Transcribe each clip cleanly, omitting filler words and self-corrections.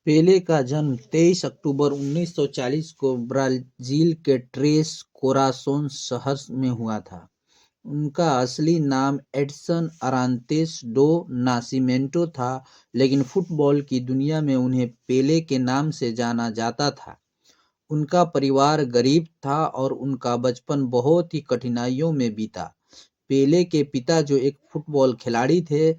पेले का जन्म 23 अक्टूबर 1940 को ब्राजील के ट्रेस कोरासोन शहर में हुआ था। उनका असली नाम एडिसन अरांतेस डो नासिमेंटो था, लेकिन फुटबॉल की दुनिया में उन्हें पेले के नाम से जाना जाता था। उनका परिवार गरीब था और उनका बचपन बहुत ही कठिनाइयों में बीता। पेले के पिता, जो एक फुटबॉल खिलाड़ी थे,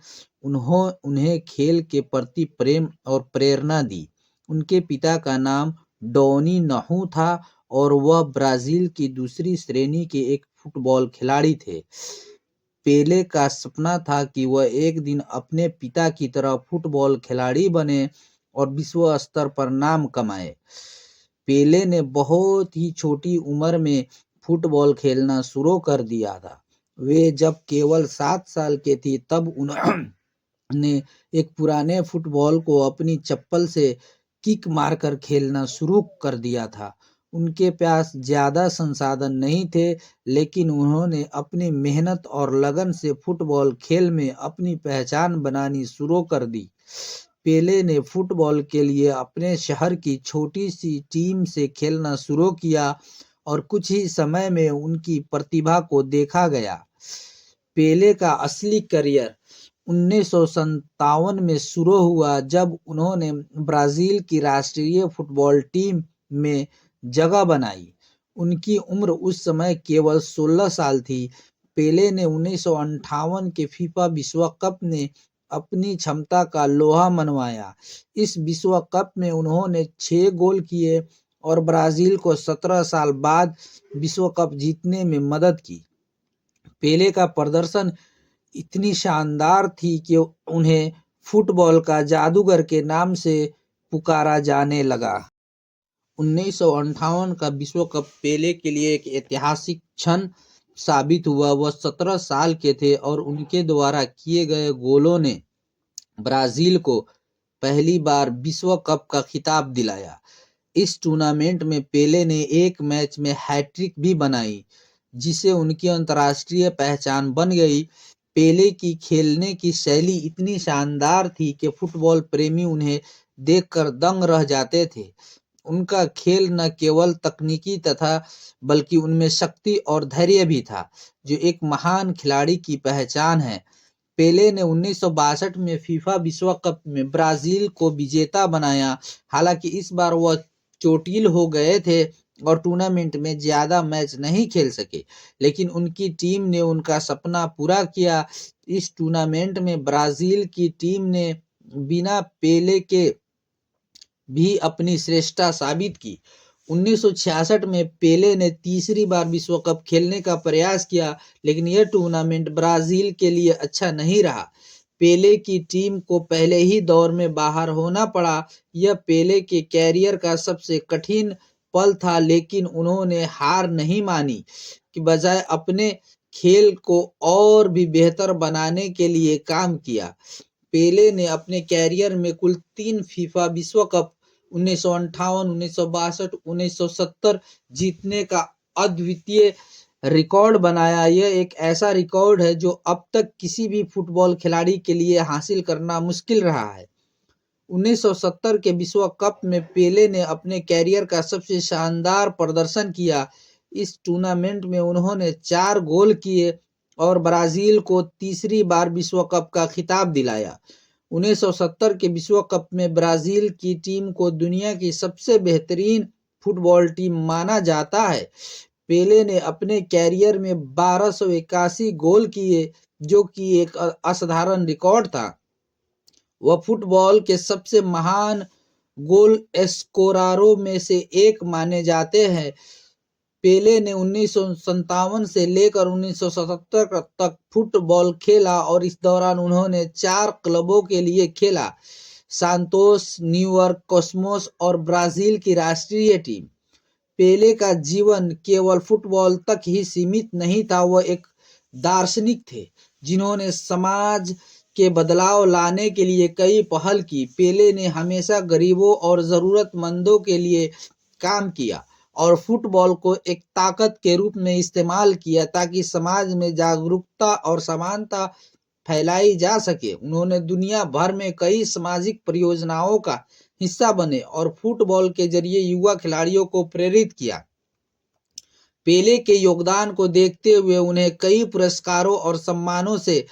उन्हें खेल के प्रति प्रेम और प्रेरणा दी। उनके पिता का नाम डोनी नहू था और वह ब्राजील की दूसरी श्रेणी के एक फुटबॉल खिलाड़ी थे। पेले का सपना था कि वह एक दिन अपने पिता की तरह फुटबॉल खिलाड़ी बने और विश्व स्तर पर नाम कमाए। पेले ने बहुत ही छोटी उम्र में फुटबॉल खेलना शुरू कर दिया था। वे जब केवल 7 साल के थे तब उन्होंने एक पुराने फुटबॉल को अपनी चप्पल से किक मारकर खेलना शुरू कर दिया था। उनके पास ज़्यादा संसाधन नहीं थे, लेकिन उन्होंने अपनी मेहनत और लगन से फुटबॉल खेल में अपनी पहचान बनानी शुरू कर दी। पेले ने फुटबॉल के लिए अपने शहर की छोटी सी टीम से खेलना शुरू किया और कुछ ही समय में उनकी प्रतिभा को देखा गया। पेले का असली करियर 1957 में शुरू हुआ, जब उन्होंने ब्राजील की राष्ट्रीय फुटबॉल टीम में जगह बनाई। उनकी उम्र उस समय केवल 16 साल थी। पेले ने 1958 के फीफा विश्व कप में अपनी क्षमता का लोहा मनवाया। इस विश्व कप में उन्होंने 6 गोल किए और ब्राजील को 17 साल बाद विश्व कप जीतने में मदद की। पेले का प्रदर्शन इतनी शानदार थी कि उन्हें फुटबॉल का जादूगर के नाम से पुकारा जाने लगा। 1958 का विश्व कप पेले के लिए एक ऐतिहासिक क्षण साबित हुआ। वह 17 साल के थे और उनके द्वारा किए गए गोलों ने ब्राजील को पहली बार विश्व कप का खिताब दिलाया। इस टूर्नामेंट में पेले ने एक मैच में हैट्रिक भी बनाई, जिससे उनकी अंतर्राष्ट्रीय पहचान बन गई। पेले की खेलने की शैली इतनी शानदार थी कि फुटबॉल प्रेमी उन्हें देखकर दंग रह जाते थे। उनका खेल न केवल तकनीकी तथा बल्कि उनमें शक्ति और धैर्य भी था, जो एक महान खिलाड़ी की पहचान है। पेले ने 1962 में फीफा विश्व कप में ब्राजील को विजेता बनाया। हालांकि इस बार वह चोटिल हो गए थे और टूर्नामेंट में ज्यादा मैच नहीं खेल सके, लेकिन उनकी टीम ने उनका सपना पूरा किया। इस टूर्नामेंट में ब्राजील की टीम ने बिना पेले के भी अपनी श्रेष्ठता साबित की। 1966 में पेले ने तीसरी बार विश्व कप खेलने का प्रयास किया, लेकिन यह टूर्नामेंट ब्राजील के लिए अच्छा नहीं रहा। पेले की टीम को पहले ही दौर में बाहर होना पड़ा। यह पेले के कैरियर का सबसे कठिन पल था, लेकिन उन्होंने हार नहीं मानी कि बजाय अपने खेल को और भी बेहतर बनाने के लिए काम किया। पेले ने अपने कैरियर में कुल 3 फीफा विश्व कप 1958, 1962, 1970 जीतने का अद्वितीय रिकॉर्ड बनाया। यह एक ऐसा रिकॉर्ड है जो अब तक किसी भी फुटबॉल खिलाड़ी के लिए हासिल करना मुश्किल रहा है। 1970 के विश्व कप में पेले ने अपने कैरियर का सबसे शानदार प्रदर्शन किया। इस टूर्नामेंट में उन्होंने 4 गोल किए और ब्राजील को तीसरी बार विश्व कप का खिताब दिलाया। 1970 के विश्व कप में ब्राजील की टीम को दुनिया की सबसे बेहतरीन फुटबॉल टीम माना जाता है। पेले ने अपने कैरियर में 1281 गोल किए, जो कि एक असाधारण रिकॉर्ड था। वह फुटबॉल के सबसे महान गोल स्कोररों में से एक माने जाते हैं। पेले ने 1957 से लेकर 1977 तक फुटबॉल खेला और इस दौरान उन्होंने 4 क्लबों के लिए खेला: सांतोस, न्यूयॉर्क कॉस्मोस और ब्राजील की राष्ट्रीय टीम। पेले का जीवन केवल फुटबॉल तक ही सीमित नहीं था, वह एक दार्शनिक थे जिन्होंने समाज के बदलाव लाने के लिए कई पहल की। पेले ने हमेशा गरीबों और ज़रूरतमंदों के लिए काम किया और फुटबॉल को एक ताकत के रूप में इस्तेमाल किया ताकि समाज में जागरूकता और समानता फैलाई जा सके। उन्होंने दुनिया भर में कई सामाजिक परियोजनाओं का हिस्सा बने और फुटबॉल के जरिए युवा खिलाड़ियों को प्रेरित किया। पेले के योगदान को देखते हुए उन्हें कई पुरस्कारों और सम्मानों से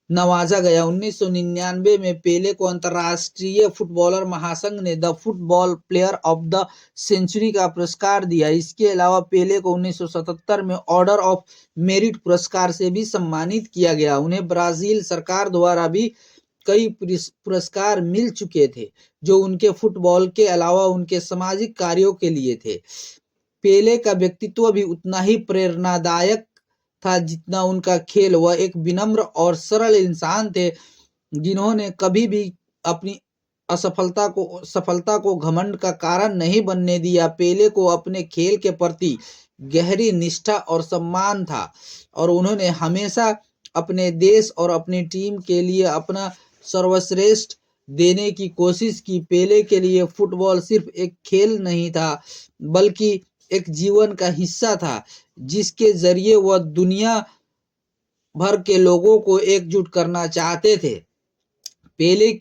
नवाजा गया। 1999 में पेले को अंतर्राष्ट्रीय फुटबॉलर महासंघ ने the football player of the century का पुरस्कार दिया। इसके अलावा पेले को 1977 में ऑर्डर ऑफ मेरिट पुरस्कार से भी सम्मानित किया गया। उन्हें ब्राजील सरकार द्वारा भी कई पुरस्कार मिल चुके थे, जो उनके फुटबॉल के अलावा उनके सामाजिक कार्यों के लिए थे। पेले का व्यक्तित्व भी उतना ही प्रेरणादायक था जितना उनका खेल। वह एक विनम्र और सरल इंसान थे, जिन्होंने कभी भी अपनी सफलता को घमंड का कारण नहीं बनने दिया। पेले को अपने खेल के प्रति गहरी निष्ठा और सम्मान था और उन्होंने हमेशा अपने देश और अपनी टीम के लिए अपना सर्वश्रेष्ठ देने की कोशिश की। पेले के लिए फुटबॉल सिर्फ एक खेल नहीं था, बल्कि एक जीवन का हिस्सा था, जिसके जरिए वह दुनिया भर के लोगों को एकजुट करना चाहते थे। पेले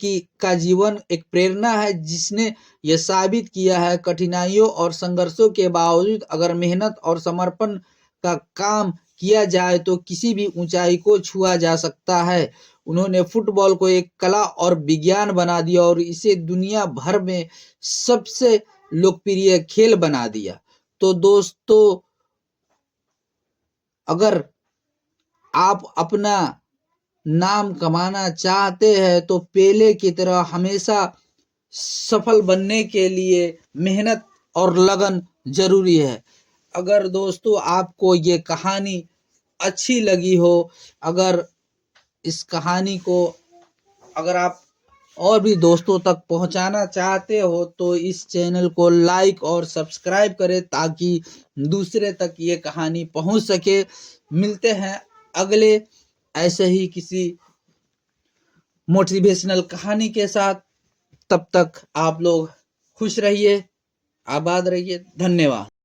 का जीवन एक प्रेरणा है, जिसने यह साबित किया है कठिनाइयों और संघर्षों के बावजूद अगर मेहनत और समर्पण का काम किया जाए तो किसी भी ऊंचाई को छुआ जा सकता है। उन्होंने फुटबॉल को एक कला और विज्ञान बना दिया और इसे दुनिया भर में सबसे लोकप्रिय खेल बना दिया। तो दोस्तों, अगर आप अपना नाम कमाना चाहते हैं तो पेले की तरह हमेशा सफल बनने के लिए मेहनत और लगन जरूरी है। अगर दोस्तों आपको ये कहानी अच्छी लगी हो, अगर इस कहानी को अगर आप और भी दोस्तों तक पहुंचाना चाहते हो तो इस चैनल को लाइक और सब्सक्राइब करें ताकि दूसरे तक ये कहानी पहुंच सके। मिलते हैं अगले ऐसे ही किसी मोटिवेशनल कहानी के साथ। तब तक आप लोग खुश रहिए, आबाद रहिए। धन्यवाद।